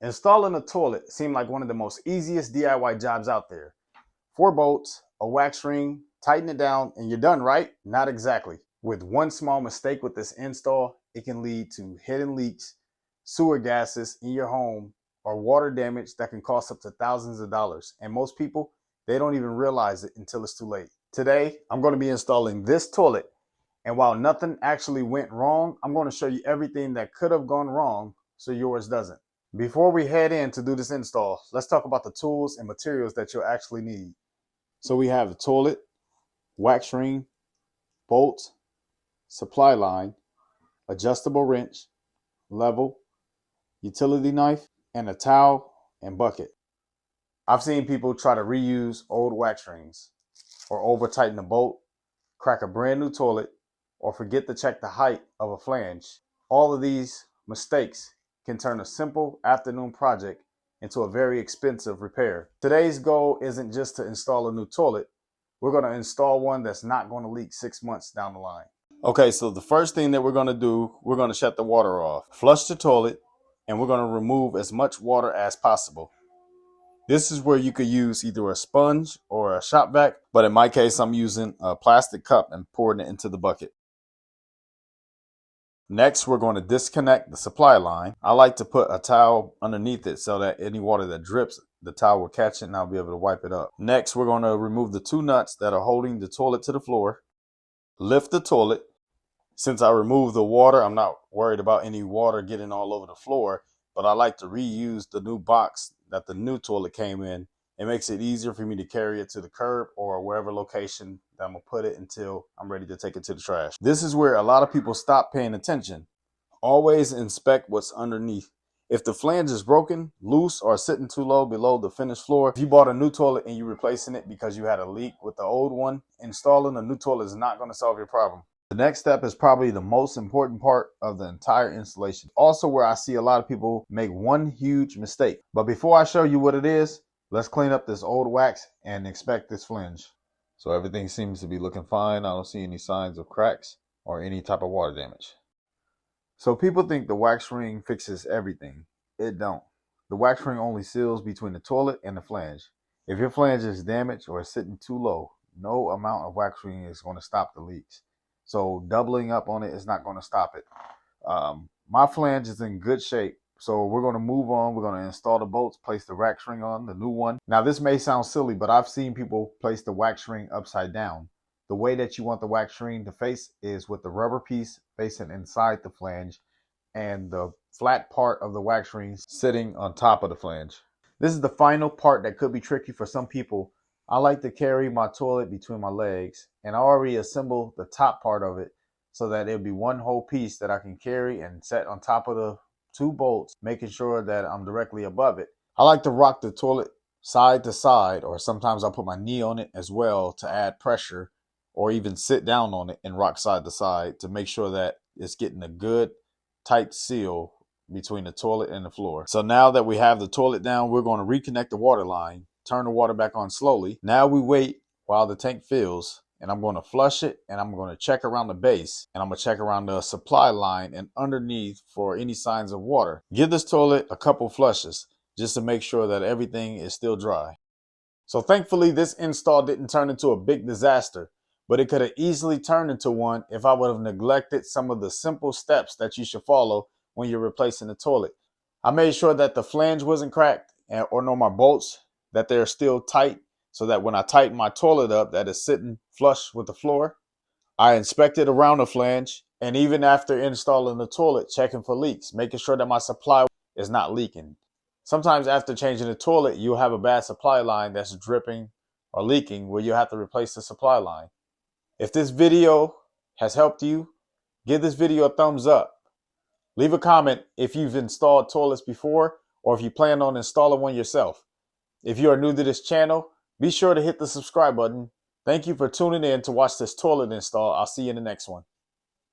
Installing a toilet seemed like one of the most easiest DIY jobs out there. 4 bolts, a wax ring, tighten it down, and you're done, right? Not exactly. With one small mistake with this install, it can lead to hidden leaks, sewer gases in your home, or water damage that can cost up to thousands of dollars. And most people, they don't even realize it until it's too late. Today, I'm going to be installing this toilet. And while nothing actually went wrong, I'm going to show you everything that could have gone wrong so yours doesn't. Before we head in to do this install, let's talk about the tools and materials that you'll actually need. So we have the toilet, wax ring, bolts, supply line, adjustable wrench, level, utility knife, and a towel and bucket. I've seen people try to reuse old wax rings, or over tighten a bolt, crack a brand new toilet, or forget to check the height of a flange. All of these mistakes can turn a simple afternoon project into a very expensive repair. Today's goal isn't just to install a new toilet. We're going to install one that's not going to leak 6 months down the line. Okay, so the first thing that we're going to do, we're going to shut the water off. Flush the toilet, and we're going to remove as much water as possible. This is where you could use either a sponge or a shop vac, but in my case, I'm using a plastic cup and pouring it into the bucket. Next, we're going to disconnect the supply line. I like to put a towel underneath it so that any water that drips, the towel will catch it and I'll be able to wipe it up. Next, we're going to remove the 2 nuts that are holding the toilet to the floor. Lift the toilet. Since I removed the water, I'm not worried about any water getting all over the floor, but I like to reuse the new box that the new toilet came in. It makes it easier for me to carry it to the curb or wherever location that I'm going to put it until I'm ready to take it to the trash. This is where a lot of people stop paying attention. Always inspect what's underneath. If the flange is broken, loose, or sitting too low below the finished floor, if you bought a new toilet and you're replacing it because you had a leak with the old one, installing a new toilet is not going to solve your problem. The next step is probably the most important part of the entire installation. Also where I see a lot of people make one huge mistake. But before I show you what it is, let's clean up this old wax and inspect this flange. So everything seems to be looking fine. I don't see any signs of cracks or any type of water damage. So people think the wax ring fixes everything. It don't. The wax ring only seals between the toilet and the flange. If your flange is damaged or is sitting too low, no amount of wax ring is going to stop the leaks. So doubling up on it is not going to stop it. My flange is in good shape. So we're going to move on. We're going to install the bolts, place the wax ring on, the new one. Now this may sound silly, but I've seen people place the wax ring upside down. The way that you want the wax ring to face is with the rubber piece facing inside the flange and the flat part of the wax ring sitting on top of the flange. This is the final part that could be tricky for some people. I like to carry my toilet between my legs, and I already assembled the top part of it so that it'll be one whole piece that I can carry and set on top of the 2 bolts, making sure that I'm directly above it. I like to rock the toilet side to side, or sometimes I'll put my knee on it as well to add pressure, or even sit down on it and rock side to side to make sure that it's getting a good tight seal between the toilet and the floor. So now that we have the toilet down, we're going to reconnect the water line, turn the water back on slowly. Now we wait while the tank fills, and I'm going to flush it, and I'm going to check around the base, and I'm going to check around the supply line and underneath for any signs of water. Give this toilet a couple flushes just to make sure that everything is still dry. So thankfully this install didn't turn into a big disaster, but it could have easily turned into one if I would have neglected some of the simple steps that you should follow when you're replacing the toilet. I made sure that the flange wasn't cracked or no, my bolts, that they're still tight so that when I tighten my toilet up, that is sitting flush with the floor. I inspected around the flange, and even after installing the toilet, checking for leaks, making sure that my supply is not leaking. Sometimes after changing the toilet, you'll have a bad supply line that's dripping or leaking where you have to replace the supply line. If this video has helped you, give this video a thumbs up. Leave a comment if you've installed toilets before or if you plan on installing one yourself. If you are new to this channel, be sure to hit the subscribe button. Thank you for tuning in to watch this toilet install. I'll see you in the next one.